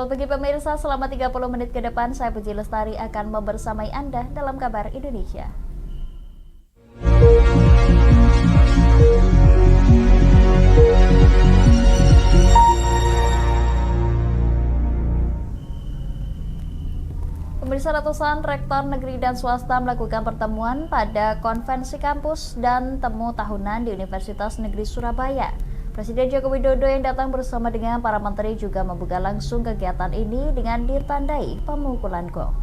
Selamat pagi pemirsa, selama 30 menit ke depan saya Puji Lestari akan membersamai Anda dalam Kabar Indonesia. Pemirsa, ratusan rektor negeri dan swasta melakukan pertemuan pada konvensi kampus dan temu tahunan di Universitas Negeri Surabaya. Presiden Joko Widodo yang datang bersama dengan para menteri juga membuka langsung kegiatan ini dengan ditandai pemukulan gong.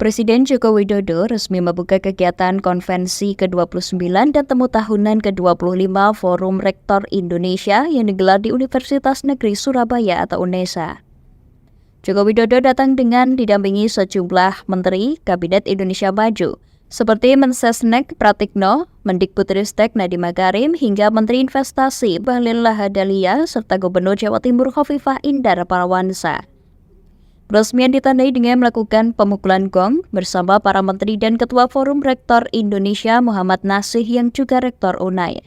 Presiden Joko Widodo resmi membuka kegiatan konvensi ke-29 dan temu tahunan ke-25 Forum Rektor Indonesia yang digelar di Universitas Negeri Surabaya atau UNESA. Joko Widodo datang dengan didampingi sejumlah menteri Kabinet Indonesia Maju, seperti Mensesnek Pratikno, Mendikbudristek Nadiem Makarim, hingga Menteri Investasi Bahlil Lahadalia, serta Gubernur Jawa Timur Khofifah Indar Parawansa. Peresmian ditandai dengan melakukan pemukulan gong bersama para menteri dan Ketua Forum Rektor Indonesia Muhammad Nasih yang juga Rektor UNAIR.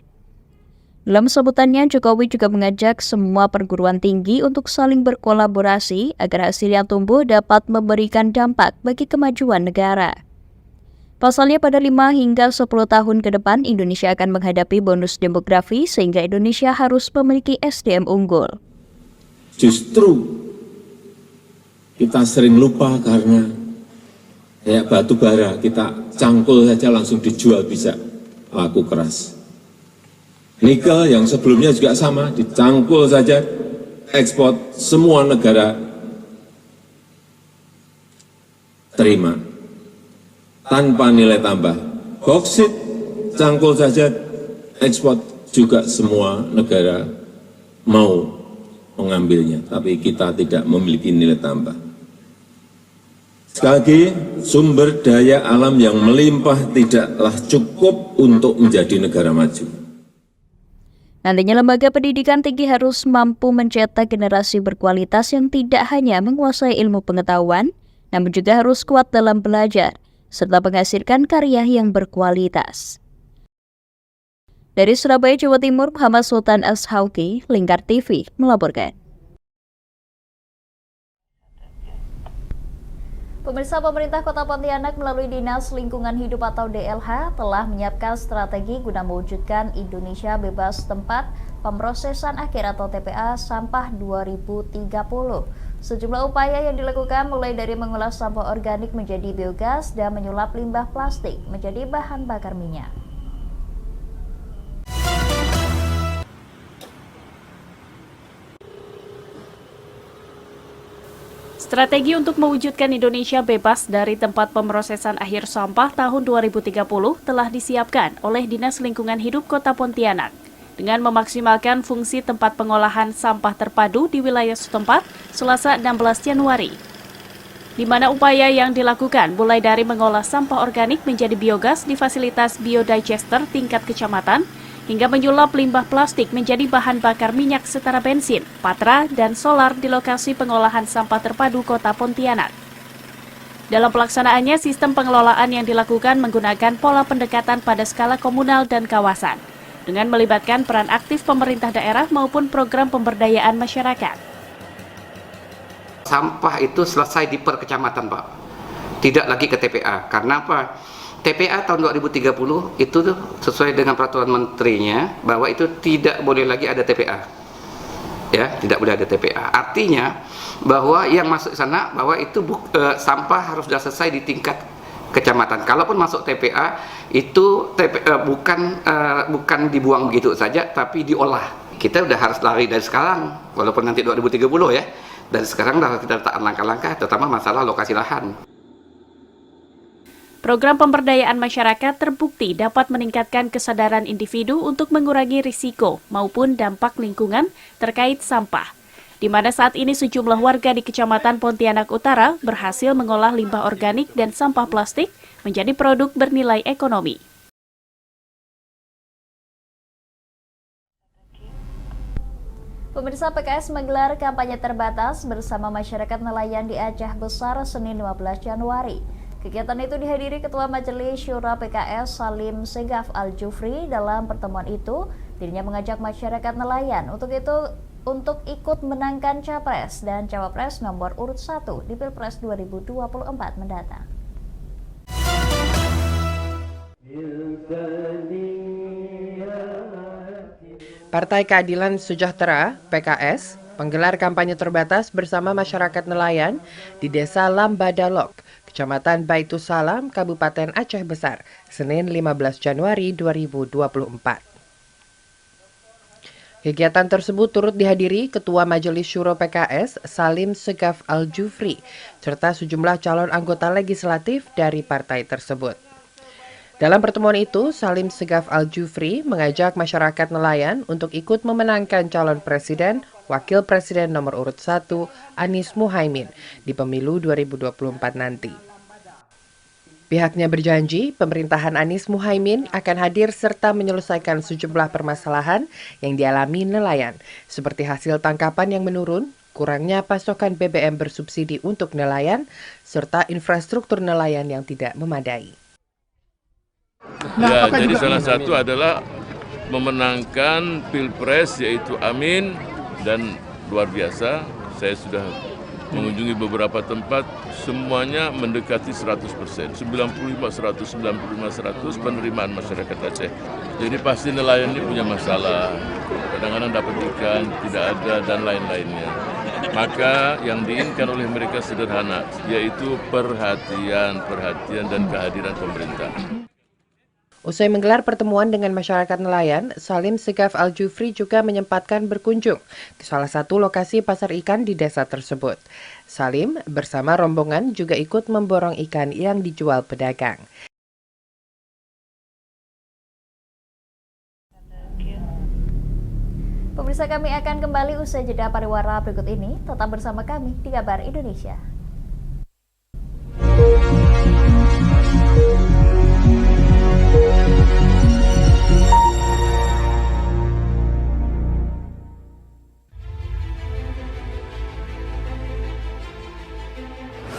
Dalam sebutannya, Jokowi juga mengajak semua perguruan tinggi untuk saling berkolaborasi agar hasil yang tumbuh dapat memberikan dampak bagi kemajuan negara. Pasalnya pada 5 hingga 10 tahun ke depan, Indonesia akan menghadapi bonus demografi sehingga Indonesia harus memiliki SDM unggul. Justru kita sering lupa karena kayak batu bara, kita cangkul saja langsung dijual bisa laku keras. Nikel yang sebelumnya juga sama, dicangkul saja, ekspor semua negara terima tanpa nilai tambah. Boksit cangkul saja, ekspor juga semua negara mau mengambilnya, tapi kita tidak memiliki nilai tambah. Sekali lagi, sumber daya alam yang melimpah tidaklah cukup untuk menjadi negara maju. Nantinya lembaga pendidikan tinggi harus mampu mencetak generasi berkualitas yang tidak hanya menguasai ilmu pengetahuan, namun juga harus kuat dalam belajar, serta menghasilkan karya yang berkualitas. Dari Surabaya, Jawa Timur, Muhammad Sultan Ashauki, Lingkar TV, melaporkan. Pemirsa, pemerintah Kota Pontianak melalui Dinas Lingkungan Hidup atau DLH telah menyiapkan strategi guna mewujudkan Indonesia bebas tempat pemrosesan akhir atau TPA sampah 2030. Sejumlah upaya yang dilakukan mulai dari mengolah sampah organik menjadi biogas dan menyulap limbah plastik menjadi bahan bakar minyak. Strategi untuk mewujudkan Indonesia bebas dari tempat pemrosesan akhir sampah tahun 2030 telah disiapkan oleh Dinas Lingkungan Hidup Kota Pontianak dengan memaksimalkan fungsi tempat pengolahan sampah terpadu di wilayah setempat Selasa 16 Januari. Di mana upaya yang dilakukan mulai dari mengolah sampah organik menjadi biogas di fasilitas biodigester tingkat kecamatan, hingga menyulap limbah plastik menjadi bahan bakar minyak setara bensin, patra, dan solar di lokasi pengolahan sampah terpadu Kota Pontianak. Dalam pelaksanaannya, sistem pengelolaan yang dilakukan menggunakan pola pendekatan pada skala komunal dan kawasan, dengan melibatkan peran aktif pemerintah daerah maupun program pemberdayaan masyarakat. Sampah itu selesai di per kecamatan, Pak. Tidak lagi ke TPA. Karena apa? TPA tahun 2030 itu sesuai dengan peraturan menterinya bahwa itu tidak boleh lagi ada TPA. Ya, tidak boleh ada TPA. Artinya bahwa yang masuk ke sana bahwa itu sampah harus sudah selesai di tingkat kecamatan. Kalaupun masuk TPA itu bukan dibuang begitu saja tapi diolah. Kita udah harus lari dari sekarang walaupun nanti 2030 ya. Dan sekarang sudah kita letakkan langkah-langkah terutama masalah lokasi lahan. Program pemberdayaan masyarakat terbukti dapat meningkatkan kesadaran individu untuk mengurangi risiko maupun dampak lingkungan terkait sampah, di mana saat ini sejumlah warga di Kecamatan Pontianak Utara berhasil mengolah limbah organik dan sampah plastik menjadi produk bernilai ekonomi. Pemirsa, PKS menggelar kampanye terbatas bersama masyarakat nelayan di Aceh Besar Senin 15 Januari. Kegiatan itu dihadiri Ketua Majelis Syuro PKS Salim Segaf Al-Jufri. Dalam pertemuan itu, dirinya mengajak masyarakat nelayan untuk ikut menangkan Capres dan Cawapres nomor urut 1 di Pilpres 2024 mendatang. Partai Keadilan Sejahtera (PKS) menggelar kampanye terbatas bersama masyarakat nelayan di Desa Lambadalok, Kecamatan Baitussalam, Kabupaten Aceh Besar, Senin 15 Januari 2024. Kegiatan tersebut turut dihadiri Ketua Majelis Syuro PKS Salim Segaf Al-Jufri serta sejumlah calon anggota legislatif dari partai tersebut. Dalam pertemuan itu, Salim Segaf Al-Jufri mengajak masyarakat nelayan untuk ikut memenangkan calon presiden, wakil presiden nomor urut 1 Anies Muhaimin di pemilu 2024 nanti. Pihaknya berjanji pemerintahan Anies Muhaimin akan hadir serta menyelesaikan sejumlah permasalahan yang dialami nelayan, seperti hasil tangkapan yang menurun, kurangnya pasokan BBM bersubsidi untuk nelayan, serta infrastruktur nelayan yang tidak memadai. Ya, jadi salah satu adalah memenangkan Pilpres yaitu Amin, dan luar biasa saya sudah mengunjungi beberapa tempat, semuanya mendekati 100%, 95, 100, 95, 100 penerimaan masyarakat Aceh. Jadi pasti nelayan ini punya masalah, kadang-kadang dapat ikan, tidak ada, dan lain-lainnya. Maka yang diinginkan oleh mereka sederhana, yaitu perhatian dan kehadiran pemerintah. Usai menggelar pertemuan dengan masyarakat nelayan, Salim Segaf Al-Jufri juga menyempatkan berkunjung ke salah satu lokasi pasar ikan di desa tersebut. Salim bersama rombongan juga ikut memborong ikan yang dijual pedagang. Pemirsa, kami akan kembali usai jeda pariwara berikut ini. Tetap bersama kami di Kabar Indonesia.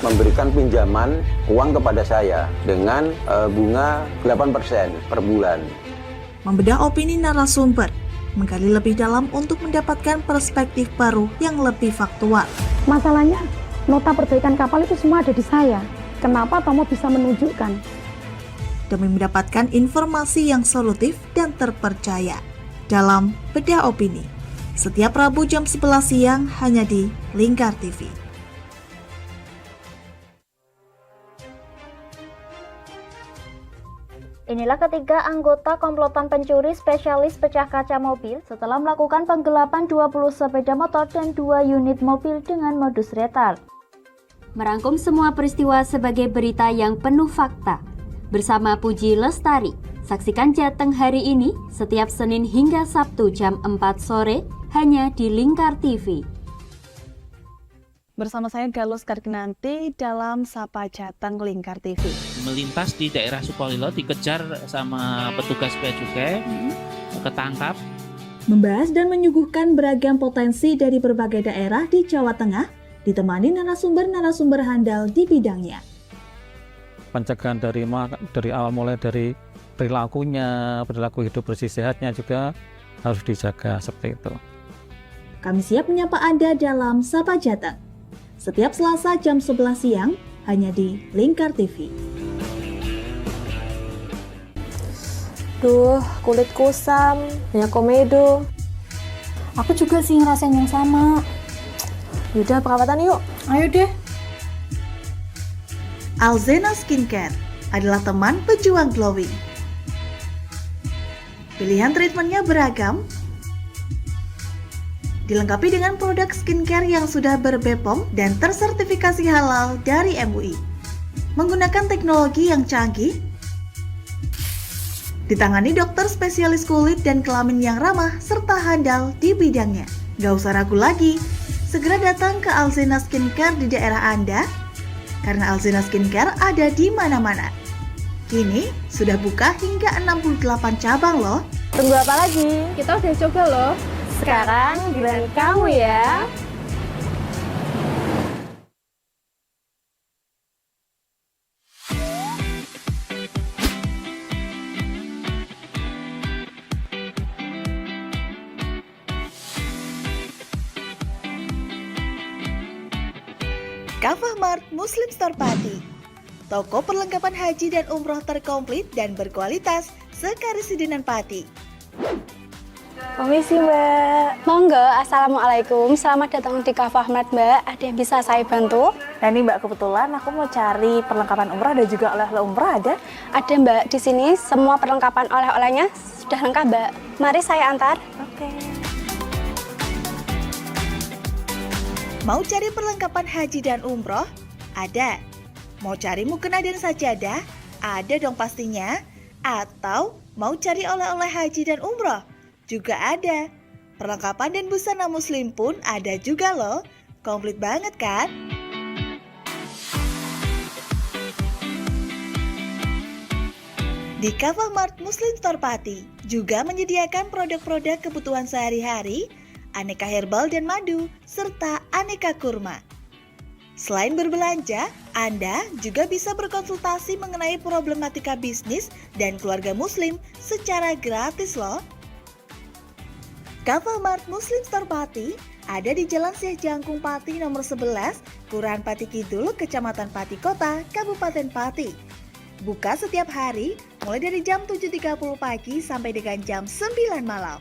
Memberikan pinjaman uang kepada saya dengan bunga 8% per bulan. Membedah opini narasumber, menggali lebih dalam untuk mendapatkan perspektif baru yang lebih faktual. Masalahnya, nota perbaikan kapal itu semua ada di saya. Kenapa Tomo bisa menunjukkan? Demi mendapatkan informasi yang solutif dan terpercaya. Dalam Bedah Opini, setiap Rabu jam 11 siang hanya di Lingkar TV. Inilah ketiga anggota komplotan pencuri spesialis pecah kaca mobil setelah melakukan penggelapan 20 sepeda motor dan 2 unit mobil dengan modus retard. Merangkum semua peristiwa sebagai berita yang penuh fakta. Bersama Puji Lestari, saksikan Jateng hari ini setiap Senin hingga Sabtu jam 4 sore hanya di Lingkar TV. Bersama saya Galus Karkinanti dalam Sapa Jateng Lingkar TV. Melintas di daerah Sukolilo dikejar sama petugas bea cukai, ketangkap. Membahas dan menyuguhkan beragam potensi dari berbagai daerah di Jawa Tengah, ditemani narasumber-narasumber handal di bidangnya. Pencegahan dari awal mulai dari perilaku hidup bersih sehatnya juga harus dijaga seperti itu. Kami siap menyapa Anda dalam Sapa Jateng. Setiap Selasa jam 11 siang hanya di Lingkar TV. Duh, kulit kusam, banyak komedo. Aku juga sih ngerasain yang sama. Yaudah, perawatan yuk. Ayo deh. Alzena Skincare adalah teman pejuang glowing. Pilihan treatmentnya beragam, dilengkapi dengan produk skincare yang sudah ber-BPOM dan tersertifikasi halal dari MUI. Menggunakan teknologi yang canggih, ditangani dokter spesialis kulit dan kelamin yang ramah serta handal di bidangnya. Gak usah ragu lagi, segera datang ke Alzena Skincare di daerah Anda, karena Alzena Skincare ada di mana-mana. Kini sudah buka hingga 68 cabang loh. Tunggu apa lagi? Kita udah coba loh. Sekarang giliran kamu ya. Kafah Mart Muslim Store Pati, toko perlengkapan haji dan umroh terkomplit dan berkualitas sekarisidenan Pati. Permisi Mbak. Monggo, Assalamualaikum. Selamat datang di Kafah Mart Mbak. Ada yang bisa saya bantu? Nah ini Mbak, kebetulan aku mau cari perlengkapan umrah dan juga oleh-oleh umrah ada? Ada Mbak, di sini semua perlengkapan oleh-olehnya sudah lengkap Mbak. Mari saya antar. Oke. Mau cari perlengkapan haji dan umroh? Ada. Mau cari mukena dan sajadah? Ada dong pastinya. Atau mau cari oleh-oleh haji dan umroh? Juga ada. Perlengkapan dan busana muslim pun ada juga loh. Komplit banget kan? Di Kafah Mart Muslim Store Pati juga menyediakan produk-produk kebutuhan sehari-hari, aneka herbal dan madu, serta aneka kurma. Selain berbelanja, Anda juga bisa berkonsultasi mengenai problematika bisnis dan keluarga muslim secara gratis loh. Kafah Mart Muslim Store Pati ada di Jalan Syekh Jangkung Pati nomor 11, Kelurahan Pati Kidul, Kecamatan Pati Kota, Kabupaten Pati. Buka setiap hari mulai dari jam 7.30 pagi sampai dengan jam 9 malam.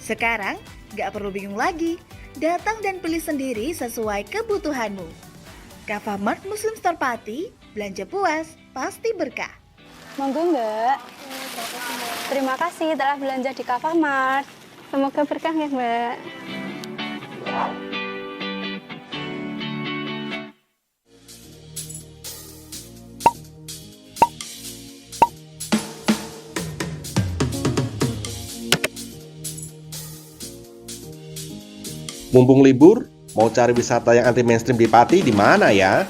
Sekarang gak perlu bingung lagi, datang dan pilih sendiri sesuai kebutuhanmu. Kafah Mart Muslim Store Pati, belanja puas, pasti berkah. Monggo Mbak. Terima kasih telah belanja di Kafah Mart. Semoga berkah ya Mbak. Mumpung libur, mau cari wisata yang anti mainstream di Pati di mana ya?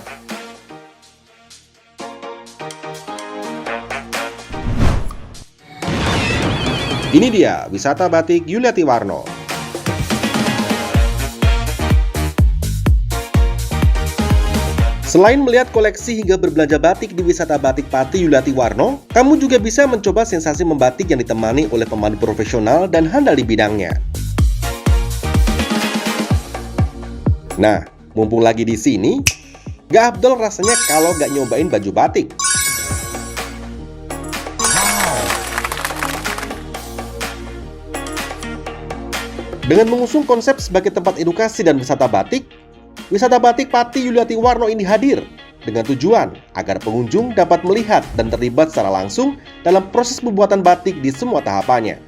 Ini dia, wisata batik Yuliati Warno. Selain melihat koleksi hingga berbelanja batik di wisata batik Pati Yuliati Warno, kamu juga bisa mencoba sensasi membatik yang ditemani oleh pemandu profesional dan handal di bidangnya. Nah, mumpung lagi di sini, gak afdol rasanya kalau gak nyobain baju batik. Dengan mengusung konsep sebagai tempat edukasi dan wisata batik Pati Yuliati Warno ini hadir dengan tujuan agar pengunjung dapat melihat dan terlibat secara langsung dalam proses pembuatan batik di semua tahapannya.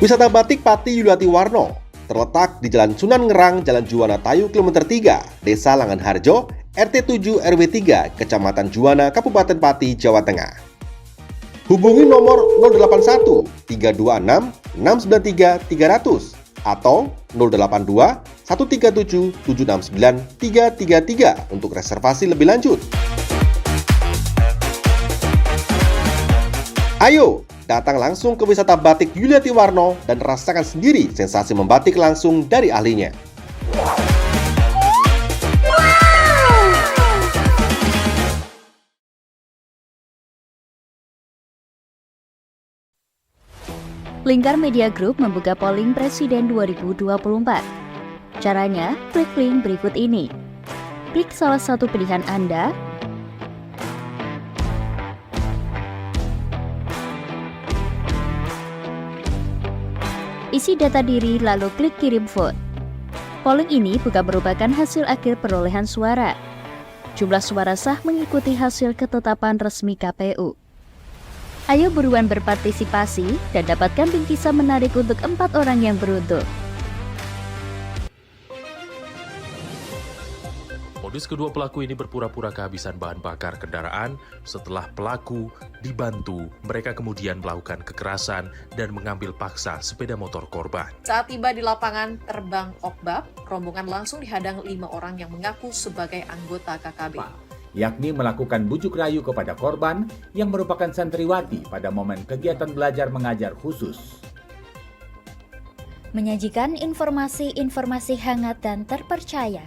Wisata batik Pati Yuliati Warno terletak di Jalan Sunan Ngerang, Jalan Juwana Tayu, Kilometer 3, Desa Langanharjo, RT 7 RW 3, Kecamatan Juwana, Kabupaten Pati, Jawa Tengah. Hubungi nomor 081 326 693 300 atau 082 137 769 333 untuk reservasi lebih lanjut. Ayo, datang langsung ke wisata batik Yuliati Warno dan rasakan sendiri sensasi membatik langsung dari ahlinya. Lingkar Media Group membuka polling Presiden 2024. Caranya, klik link berikut ini. Klik salah satu pilihan Anda, isi data diri lalu klik kirim vote. Polling ini bukan merupakan hasil akhir perolehan suara. Jumlah suara sah mengikuti hasil ketetapan resmi KPU. Ayo buruan berpartisipasi dan dapatkan bingkisan menarik untuk 4 orang yang beruntung. Modus kedua pelaku ini berpura-pura kehabisan bahan bakar kendaraan. Setelah pelaku dibantu, mereka kemudian melakukan kekerasan dan mengambil paksa sepeda motor korban. Saat tiba di lapangan terbang Okbab, rombongan langsung dihadang 5 orang yang mengaku sebagai anggota KKB. Yakni melakukan bujuk rayu kepada korban yang merupakan santriwati pada momen kegiatan belajar mengajar khusus. Menyajikan informasi-informasi hangat dan terpercaya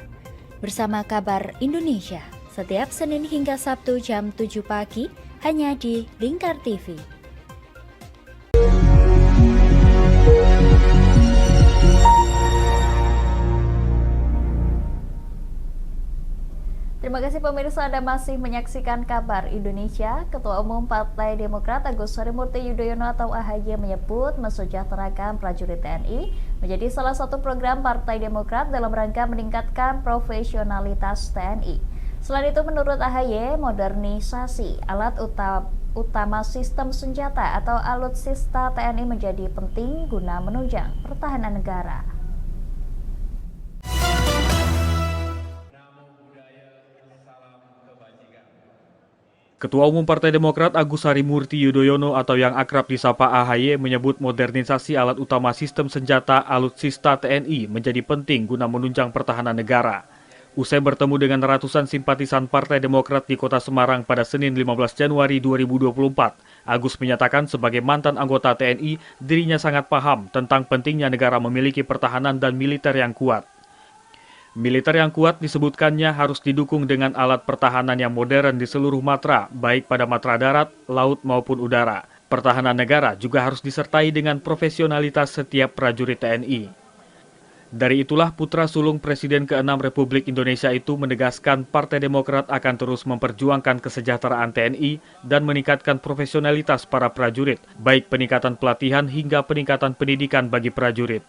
bersama Kabar Indonesia setiap Senin hingga Sabtu jam 7 pagi hanya di Lingkar TV. Terima kasih pemirsa, Anda masih menyaksikan Kabar Indonesia. Ketua Umum Partai Demokrat Agus Harimurti Yudhoyono atau AHY menyebut mensejahterakan prajurit TNI menjadi salah satu program Partai Demokrat dalam rangka meningkatkan profesionalitas TNI. Selain itu, menurut AHY, modernisasi alat utama sistem senjata atau alutsista TNI menjadi penting guna menunjang pertahanan negara. Ketua Umum Partai Demokrat Agus Harimurti Yudhoyono atau yang akrab disapa AHY menyebut modernisasi alat utama sistem senjata alutsista TNI menjadi penting guna menunjang pertahanan negara. Usai bertemu dengan ratusan simpatisan Partai Demokrat di Kota Semarang pada Senin 15 Januari 2024, Agus menyatakan sebagai mantan anggota TNI, dirinya sangat paham tentang pentingnya negara memiliki pertahanan dan militer yang kuat. Militer yang kuat disebutkannya harus didukung dengan alat pertahanan yang modern di seluruh matra, baik pada matra darat, laut maupun udara. Pertahanan negara juga harus disertai dengan profesionalitas setiap prajurit TNI. Dari itulah putra sulung Presiden ke-6 Republik Indonesia itu menegaskan Partai Demokrat akan terus memperjuangkan kesejahteraan TNI dan meningkatkan profesionalitas para prajurit, baik peningkatan pelatihan hingga peningkatan pendidikan bagi prajurit.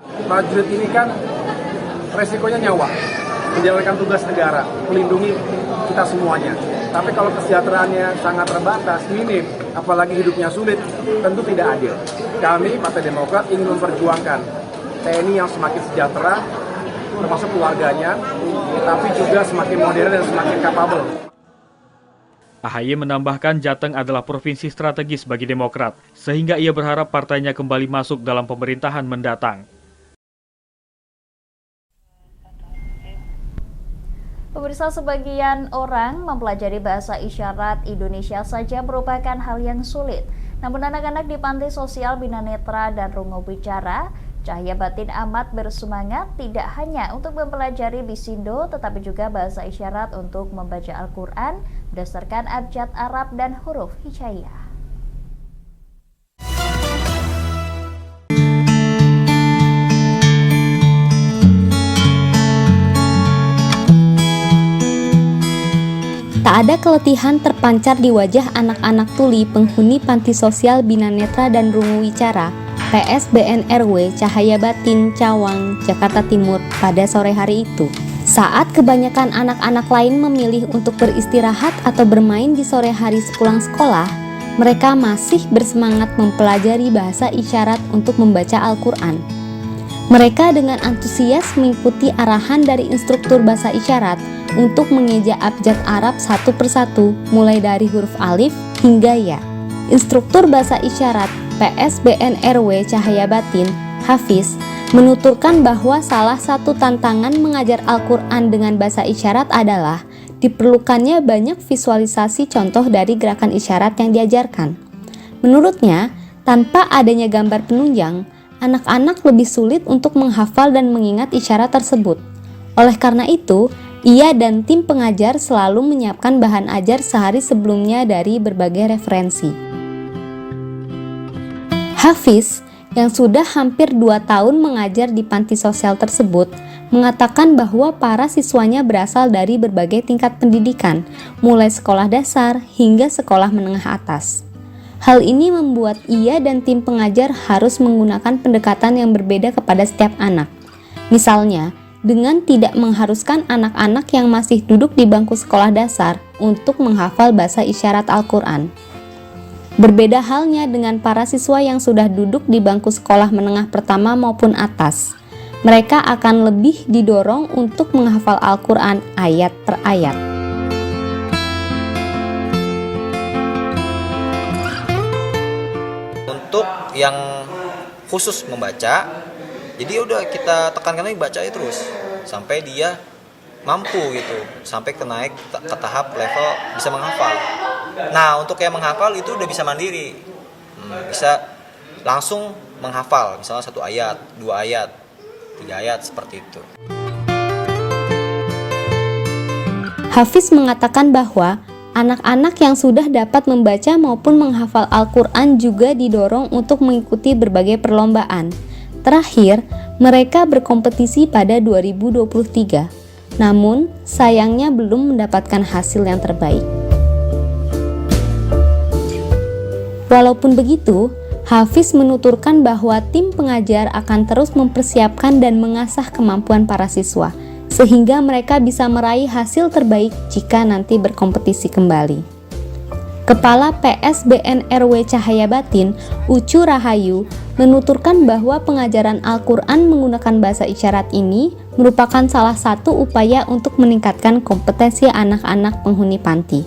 Prajurit ini kan resikonya nyawa, menjalankan tugas negara, melindungi kita semuanya. Tapi kalau kesejahteraannya sangat terbatas, minim, apalagi hidupnya sulit, tentu tidak adil. Kami, Partai Demokrat, ingin memperjuangkan TNI yang semakin sejahtera, termasuk keluarganya, tapi juga semakin modern dan semakin kapabel. AHY menambahkan Jateng adalah provinsi strategis bagi Demokrat, sehingga ia berharap partainya kembali masuk dalam pemerintahan mendatang. Pemirsa, sebagian orang mempelajari bahasa isyarat Indonesia saja merupakan hal yang sulit. Namun anak-anak di panti sosial Bina Netra dan Rungu Bicara, Cahaya Batin amat bersemangat tidak hanya untuk mempelajari bisindo, tetapi juga bahasa isyarat untuk membaca Al-Quran berdasarkan abjad Arab dan huruf hijaiyah. Tak ada keletihan terpancar di wajah anak-anak tuli penghuni panti sosial Bina Netra dan Rungu Wicara, PSBN RW Cahaya Batin, Cawang, Jakarta Timur pada sore hari itu. Saat kebanyakan anak-anak lain memilih untuk beristirahat atau bermain di sore hari sepulang sekolah, mereka masih bersemangat mempelajari bahasa isyarat untuk membaca Al-Quran. Mereka dengan antusias mengikuti arahan dari instruktur bahasa isyarat untuk mengeja abjad Arab satu persatu, mulai dari huruf alif hingga ya. Instruktur bahasa isyarat PSBN RW Cahaya Batin, Hafiz, menuturkan bahwa salah satu tantangan mengajar Al-Quran dengan bahasa isyarat adalah diperlukannya banyak visualisasi contoh dari gerakan isyarat yang diajarkan. Menurutnya, tanpa adanya gambar penunjang, anak-anak lebih sulit untuk menghafal dan mengingat isyarat tersebut. Oleh karena itu, ia dan tim pengajar selalu menyiapkan bahan ajar sehari sebelumnya dari berbagai referensi. Hafiz, yang sudah hampir 2 tahun mengajar di panti sosial tersebut, mengatakan bahwa para siswanya berasal dari berbagai tingkat pendidikan, mulai sekolah dasar hingga sekolah menengah atas. Hal ini membuat ia dan tim pengajar harus menggunakan pendekatan yang berbeda kepada setiap anak. Misalnya, dengan tidak mengharuskan anak-anak yang masih duduk di bangku sekolah dasar untuk menghafal bahasa isyarat Al-Quran. Berbeda halnya dengan para siswa yang sudah duduk di bangku sekolah menengah pertama maupun atas. Mereka akan lebih didorong untuk menghafal Al-Quran ayat per ayat. Untuk yang khusus membaca, jadi udah kita tekankan lagi bacanya terus sampai dia mampu gitu, sampai naik ke tahap level bisa menghafal. Nah, untuk yang menghafal itu udah bisa mandiri, bisa langsung menghafal, misalnya 1 ayat, 2 ayat, 3 ayat seperti itu. Hafiz mengatakan bahwa anak-anak yang sudah dapat membaca maupun menghafal Al-Quran juga didorong untuk mengikuti berbagai perlombaan. Terakhir, mereka berkompetisi pada 2023. namun sayangnya belum mendapatkan hasil yang terbaik. Walaupun begitu, Hafiz menuturkan bahwa tim pengajar akan terus mempersiapkan dan mengasah kemampuan para siswa, sehingga mereka bisa meraih hasil terbaik jika nanti berkompetisi kembali. Kepala PSBN RW Cahaya Batin, Ucu Rahayu, menuturkan bahwa pengajaran Al-Quran menggunakan bahasa isyarat ini merupakan salah satu upaya untuk meningkatkan kompetensi anak-anak penghuni panti.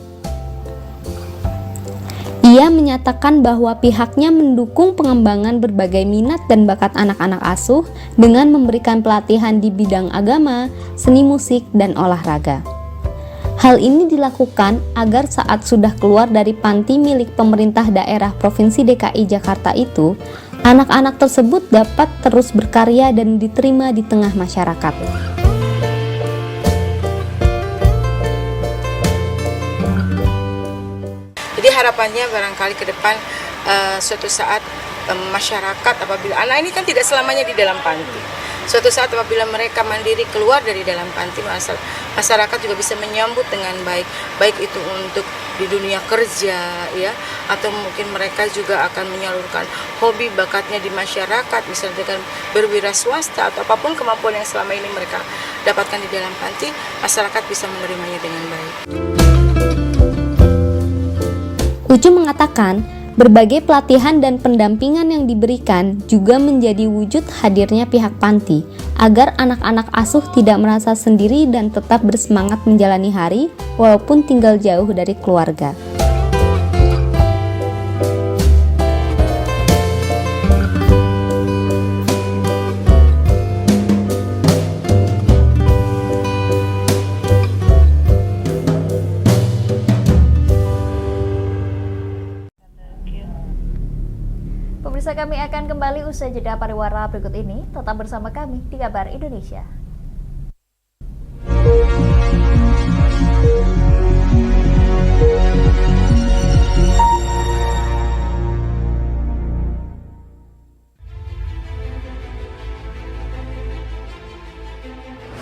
Ia menyatakan bahwa pihaknya mendukung pengembangan berbagai minat dan bakat anak-anak asuh dengan memberikan pelatihan di bidang agama, seni musik, dan olahraga. Hal ini dilakukan agar saat sudah keluar dari panti milik pemerintah daerah Provinsi DKI Jakarta itu, anak-anak tersebut dapat terus berkarya dan diterima di tengah masyarakat. Jadi harapannya barangkali ke depan suatu saat masyarakat apabila anak ini kan tidak selamanya di dalam panti. Suatu saat apabila mereka mandiri keluar dari dalam panti, masyarakat juga bisa menyambut dengan baik, baik itu untuk di dunia kerja ya, atau mungkin mereka juga akan menyalurkan hobi bakatnya di masyarakat, misalnya dengan berwira swasta atau apapun kemampuan yang selama ini mereka dapatkan di dalam panti, masyarakat bisa menerimanya dengan baik. Ucu mengatakan, berbagai pelatihan dan pendampingan yang diberikan juga menjadi wujud hadirnya pihak panti agar anak-anak asuh tidak merasa sendiri dan tetap bersemangat menjalani hari walaupun tinggal jauh dari keluarga. Pemirsa, kami akan kembali usai jeda pariwara berikut ini. Tetap bersama kami di Kabar Indonesia.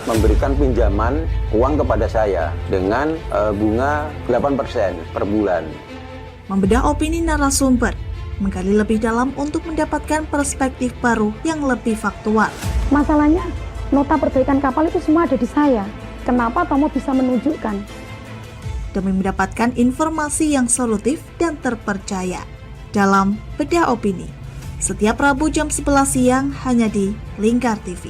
Memberikan pinjaman uang kepada saya dengan bunga 8% per bulan. Membedah opini narasumber, menggali lebih dalam untuk mendapatkan perspektif baru yang lebih faktual. Masalahnya, nota perbaikan kapal itu semua ada di saya. Kenapa Tomo bisa menunjukkan? Demi mendapatkan informasi yang solutif dan terpercaya dalam Bedah Opini. Setiap Rabu jam 11 siang hanya di Lingkar TV.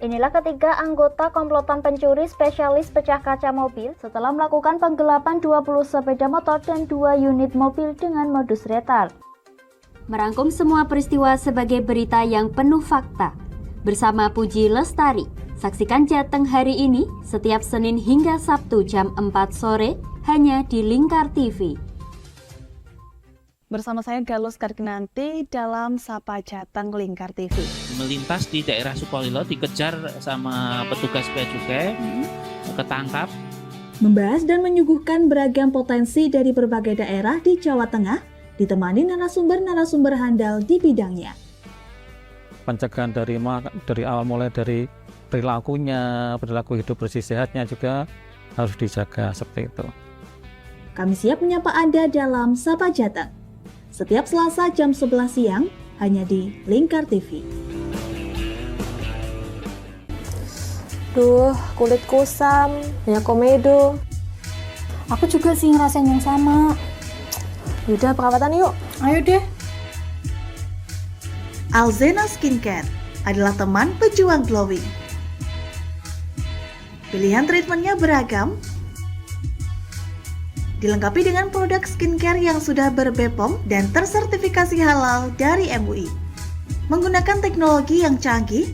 Inilah ketiga anggota komplotan pencuri spesialis pecah kaca mobil setelah melakukan penggelapan 20 sepeda motor dan 2 unit mobil dengan modus retard. Merangkum semua peristiwa sebagai berita yang penuh fakta. Bersama Puji Lestari, saksikan Jateng hari ini setiap Senin hingga Sabtu jam 4 sore hanya di Lingkar TV. Bersama saya Galus Karkinanti dalam Sapa Jateng Lingkar TV. Melintas di daerah Sukolilo dikejar sama petugas bea cukai, ketangkap. Membahas dan menyuguhkan beragam potensi dari berbagai daerah di Jawa Tengah, ditemani narasumber-narasumber handal di bidangnya. Pencegahan dari awal mulai dari perilakunya, perilaku hidup bersih sehatnya juga harus dijaga seperti itu. Kami siap menyapa Anda dalam Sapa Jateng. Setiap Selasa jam 11 siang hanya di Lingkar TV. Duh, kulit kusam, banyak komedo. Aku juga sih ngerasain yang sama. Yaudah, perawatan yuk. Ayo deh. Alzena Skincare adalah teman pejuang glowing. Pilihan treatmentnya beragam, dilengkapi dengan produk skincare yang sudah ber-BPOM dan tersertifikasi halal dari MUI. Menggunakan teknologi yang canggih,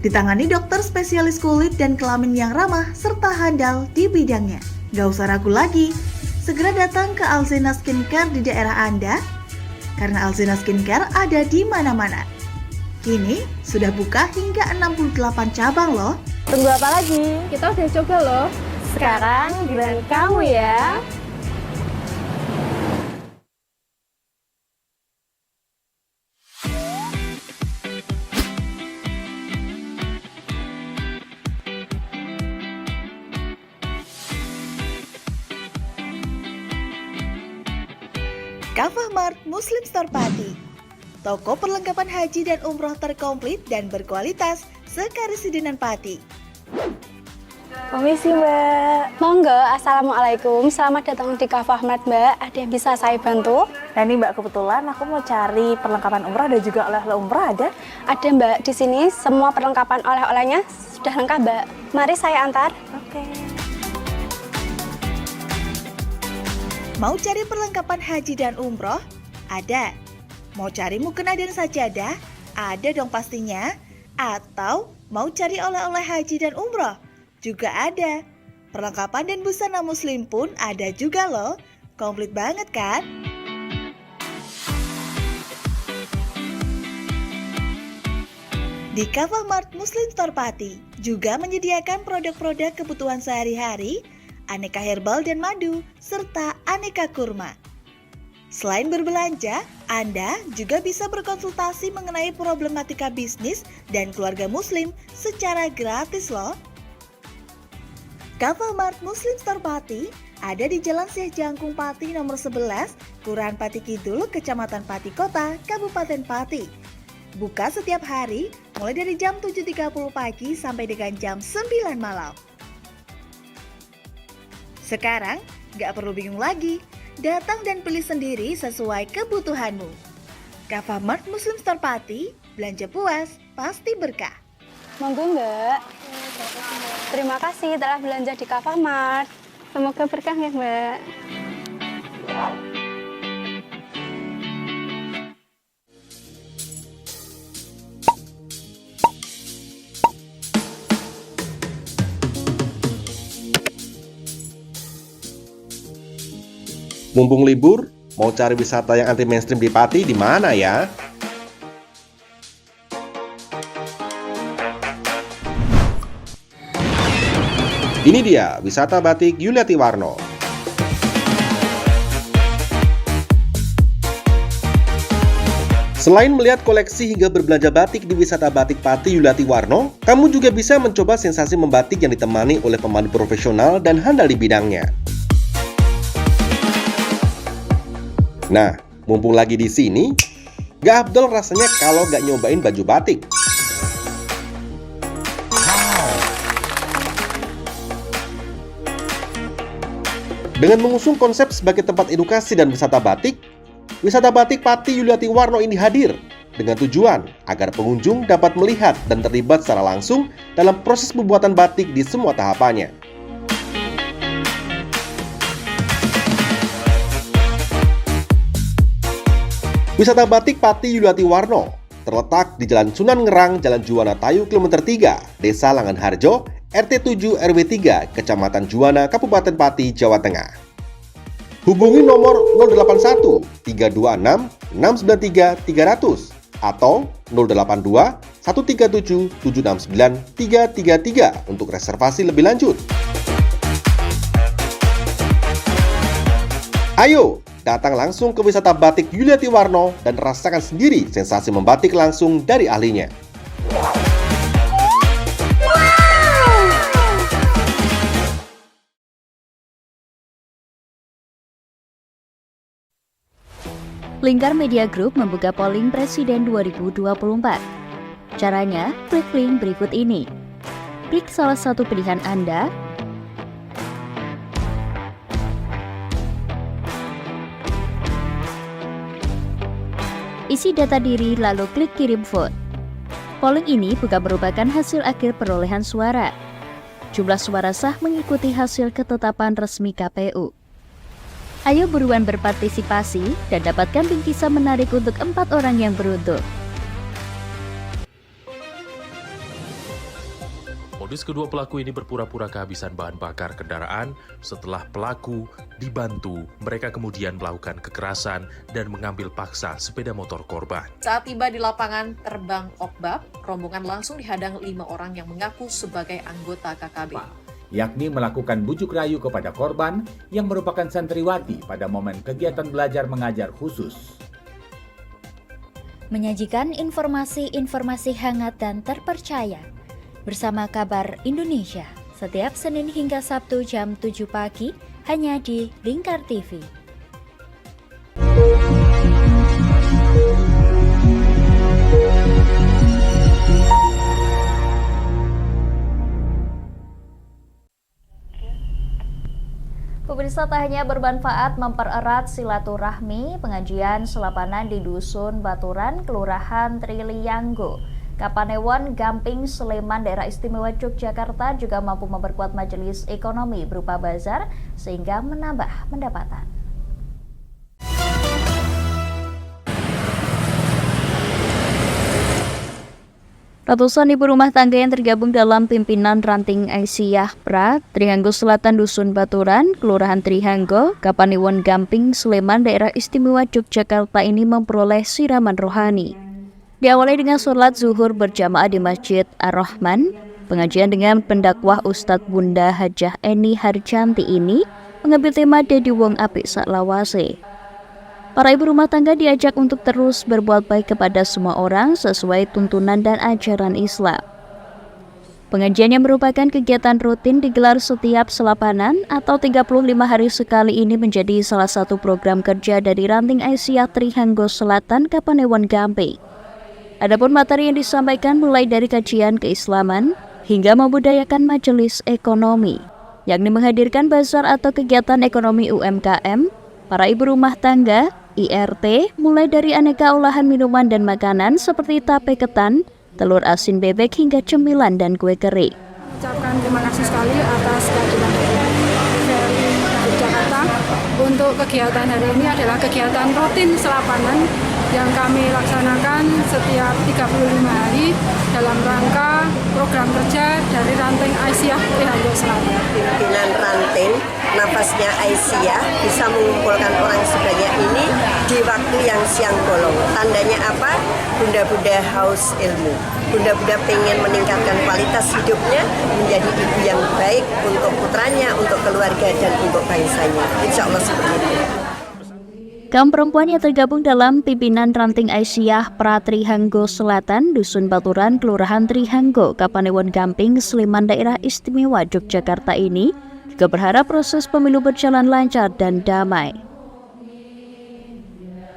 ditangani dokter spesialis kulit dan kelamin yang ramah serta handal di bidangnya. Gak usah ragu lagi, segera datang ke Alzena Skincare di daerah Anda, karena Alzena Skincare ada di mana-mana. Kini sudah buka hingga 68 cabang loh. Tunggu apa lagi? Kita udah coba loh. Sekarang giliran kamu ya. Kafah Mart Muslim Store Pati. Toko perlengkapan haji dan umroh terkomplit dan berkualitas sekarisidenan Pati. Permisi Mbak. Monggo, Assalamualaikum. Selamat datang di Kafah Mart Mbak. Ada yang bisa saya bantu? Nah ini Mbak, kebetulan aku mau cari perlengkapan umrah dan juga oleh-oleh umrah ada? Ada Mbak, di sini semua perlengkapan oleh-olehnya sudah lengkap Mbak. Mari saya antar. Oke. Mau cari perlengkapan haji dan umroh? Ada. Mau cari mukena dan sajadah? Ada dong pastinya. Atau mau cari oleh-oleh haji dan umroh? Juga ada. Perlengkapan dan busana muslim pun ada juga loh. Komplit banget kan? Di Kafah Mart Muslim Store Pati juga menyediakan produk-produk kebutuhan sehari-hari, aneka herbal dan madu, serta aneka kurma. Selain berbelanja, Anda juga bisa berkonsultasi mengenai problematika bisnis dan keluarga muslim secara gratis loh. Kafah Mart Muslim Store Pati ada di Jalan Syekh Jangkung Pati nomor 11, Kelurahan Pati Kidul, Kecamatan Pati Kota, Kabupaten Pati. Buka setiap hari mulai dari jam 7.30 pagi sampai dengan jam 9 malam. Sekarang gak perlu bingung lagi, datang dan pilih sendiri sesuai kebutuhanmu. Kafah Mart Muslim Store Pati, belanja puas, pasti berkah. Monggo Mbak. Terima kasih telah belanja di Kafah Mart. Semoga berkah ya Mbak. Mumpung libur, mau cari wisata yang anti mainstream di Pati di mana ya? Ini dia wisata batik Yuliati Warno. Selain melihat koleksi hingga berbelanja batik di wisata batik Pati Yuliati Warno, kamu juga bisa mencoba sensasi membatik yang ditemani oleh pemandu profesional dan handal di bidangnya. Nah, mumpung lagi di sini, gak afdol rasanya kalau gak nyobain baju batik. Dengan mengusung konsep sebagai tempat edukasi dan wisata batik Pati Yuliati Warno ini hadir dengan tujuan agar pengunjung dapat melihat dan terlibat secara langsung dalam proses pembuatan batik di semua tahapannya. Wisata batik Pati Yuliati Warno terletak di Jalan Sunan Ngerang, Jalan Juwana Tayu, Kilometer 3, Desa Langan Harjo, RT 7 RW 3, Kecamatan Juwana, Kabupaten Pati, Jawa Tengah. Hubungi nomor 081 326 693 300 atau 082 137 769 333 untuk reservasi lebih lanjut. Ayo, datang langsung ke wisata batik Yuliati Warno dan rasakan sendiri sensasi membatik langsung dari ahlinya. Lingkar Media Group membuka polling Presiden 2024. Caranya, klik link berikut ini. Klik salah satu pilihan Anda, isi data diri lalu klik kirim vote. Polling ini bukan merupakan hasil akhir perolehan suara. Jumlah suara sah mengikuti hasil ketetapan resmi KPU. Ayo buruan berpartisipasi dan dapatkan bingkisan menarik untuk 4 orang yang beruntung. Modus kedua pelaku ini berpura-pura kehabisan bahan bakar kendaraan. Setelah pelaku dibantu, mereka kemudian melakukan kekerasan dan mengambil paksa sepeda motor korban. Saat tiba di lapangan terbang Okbab, rombongan langsung dihadang 5 orang yang mengaku sebagai anggota KKB. Yakni melakukan bujuk rayu kepada korban yang merupakan santriwati pada momen kegiatan belajar mengajar khusus. Menyajikan informasi-informasi hangat dan terpercaya bersama Kabar Indonesia setiap Senin hingga Sabtu jam 7 pagi hanya di Lingkar TV. Pemirsa, tak hanya bermanfaat mempererat silaturahmi, pengajian selapanan di Dusun Baturan, Kelurahan Trilianggo, Kapanewon, Gamping, Sleman, Daerah Istimewa Yogyakarta juga mampu memperkuat majelis ekonomi berupa bazar sehingga menambah pendapatan. Ratusan ibu rumah tangga yang tergabung dalam pimpinan ranting Aisyah Pra, Trihanggo Selatan Dusun Baturan, Kelurahan Trihanggo, Kapanewon, Gamping, Sleman, Daerah Istimewa Yogyakarta ini memperoleh siraman rohani. Diawali dengan sholat zuhur berjamaah di Masjid Ar-Rahman, pengajian dengan pendakwah Ustadz Bunda Hajah Eni Harjanti ini mengambil tema Dedi Wong Apik Saklawase. Para ibu rumah tangga diajak untuk terus berbuat baik kepada semua orang sesuai tuntunan dan ajaran Islam. Pengajian yang merupakan kegiatan rutin digelar setiap selapanan atau 35 hari sekali ini menjadi salah satu program kerja dari Ranting Aisyah Trihanggo Selatan, Kapanewon, Gamping. Adapun materi yang disampaikan mulai dari kajian keislaman hingga membudayakan majelis ekonomi, yakni menghadirkan bazar atau kegiatan ekonomi UMKM, para ibu rumah tangga, IRT, mulai dari aneka olahan minuman dan makanan seperti tape ketan, telur asin bebek hingga cemilan dan kue kering. Ucapkan terima kasih sekali atas kehadiran dari Jakarta. Untuk kegiatan hari ini adalah kegiatan rutin selapanan yang kami laksanakan setiap 35 hari dalam rangka program kerja dari Ranting Aisyah Trihanggo Selatan. Pimpinan ranting nafasnya Aisyah bisa mengumpulkan orang sebanyak ini di waktu yang siang bolong. Tandanya apa? Bunda-bunda haus ilmu. Bunda-bunda pengen meningkatkan kualitas hidupnya, menjadi ibu yang baik untuk putranya, untuk keluarga, dan untuk bangsanya. Insya Allah seperti itu. Kaum perempuan yang tergabung dalam pimpinan Ranting Aisyah Pra Trihanggo Selatan, Dusun Baturan, Kelurahan Trihanggo, Kapanewon, Gamping, Sleman, Daerah Istimewa Yogyakarta ini juga berharap proses pemilu berjalan lancar dan damai.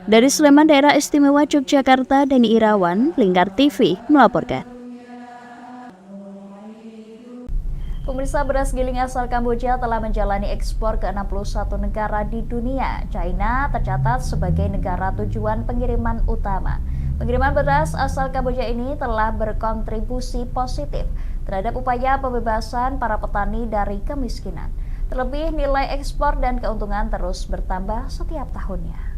Dari Sleman, Daerah Istimewa Yogyakarta, Deni Irawan, Lingkar TV melaporkan. Pemirsa, beras giling asal Kamboja telah menjalani ekspor ke 61 negara di dunia. China tercatat sebagai negara tujuan pengiriman utama. Pengiriman beras asal Kamboja ini telah berkontribusi positif terhadap upaya pembebasan para petani dari kemiskinan. Terlebih, nilai ekspor dan keuntungan terus bertambah setiap tahunnya.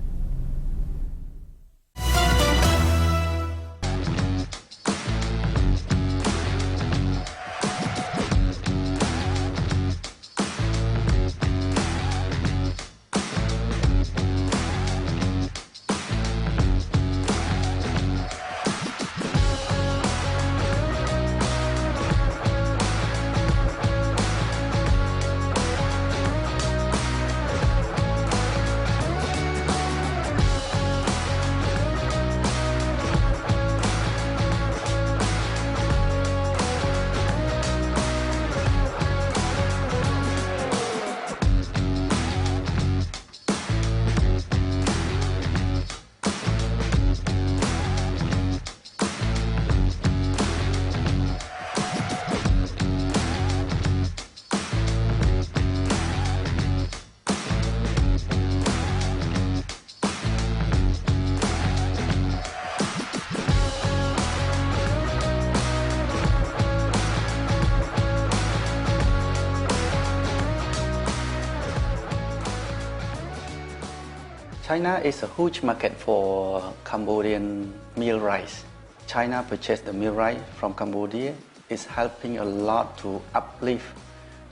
China is a huge market for Cambodian meal rice. China purchased the meal rice from Cambodia. It's helping a lot to uplift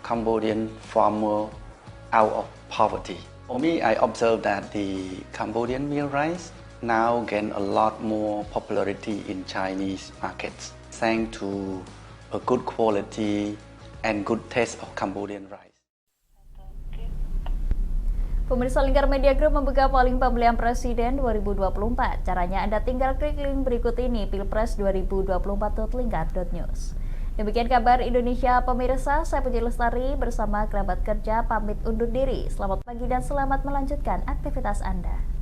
Cambodian farmer out of poverty. For me, I observed that the Cambodian meal rice now gain a lot more popularity in Chinese markets, thanks to a good quality and good taste of Cambodian rice. Pemirsa, Lingkar Media Group membuka polling pemilihan presiden 2024. Caranya Anda tinggal klik link berikut ini, pilpres2024.lingkar.news. Demikian kabar Indonesia, pemirsa. Saya Puji Lestari bersama kerabat kerja pamit undur diri. Selamat pagi dan selamat melanjutkan aktivitas Anda.